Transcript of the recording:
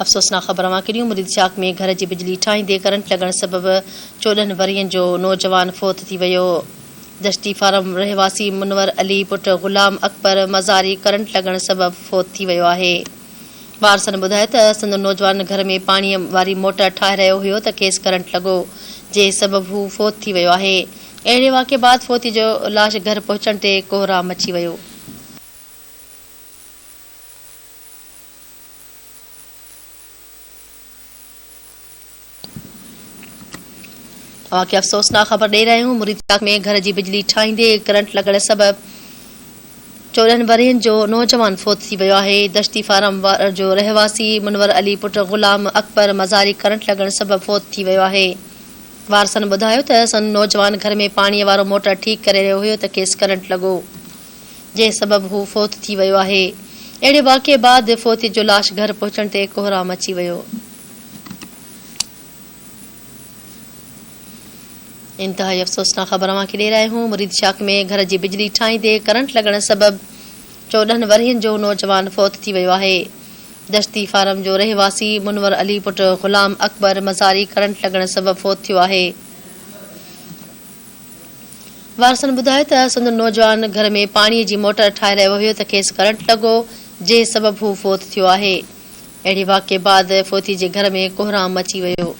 अफ़सोसनाक ख़बर मां मुरीद शाख में घर जी बिजली ठाहींदे करंट लॻण सबबि 14 वरियनि जो नौजवान फ़ौत थी वियो। दश्ती फार्म रहवासी मुनवर अली पुट ग़ुलाम अकबर मज़ारी करंट लॻण सबबि फ़ौत थी वियो आहे। वारसनि ॿुधायो त संदो नौजवान घर में पाणीअ वारी मोटर ठाहे रहियो हुयो त खेसि करंट लॻो, जंहिं सबबि हू फ़ौत थी वियो आहे। अहिड़े वाक़े बाद फ़ौती जो लाश घर पहुचण ते कोहराम मची वियो। अफ़सोसनाक ख़बर ॾेई रहिया आहियूं। मुरीद शाख में घर जी बिजली ठाहींदे करंट लॻण सबबि 14 वरियनि जो नौजवान फ़ौत थी वियो आहे। दश्ती फार्म जो रहवासी मुनवर अली पुट ग़ुलाम अकबर मज़ारी करंट लॻण सबबि फ़ौत थी वियो आहे। वारसनि ॿुधायो त संदो नौजवान घर में पाणीअ वारो मोटर ठीकु करे रहियो हुयो त खेसि करंट लॻो, जंहिं सबबि हू फ़ौत थी वियो आहे। अहिड़े वाक़े बाद फ़ौती जो लाश घर पहुचण ते कोहराम अची वियो। इंतहाई अफ़सोसनाक ख़बर ॾेई रहिया आहियूं। मुरीद शाख में घर जी बिजली ठाहींदे करंट लॻण सबबि 14 वरियनि जो नौजवान फ़ौत थी वियो आहे। दश्ती फार्म जो रहवासी मुनवर अली पुट ग़ुलाम अकबर मज़ारी करंट लॻण सबबि फ़ौत थियो आहे। वारसनि ॿुधायो त संदो नौजवान घर में पाणीअ जी मोटर ठाहे रहियो हुयो त खेसि करंट लॻो, जंहिं सबबि हू फ़ौत थियो आहे। अहिड़े वाक़े बाद फ़ौती जे घर में कोहराम मची वियो।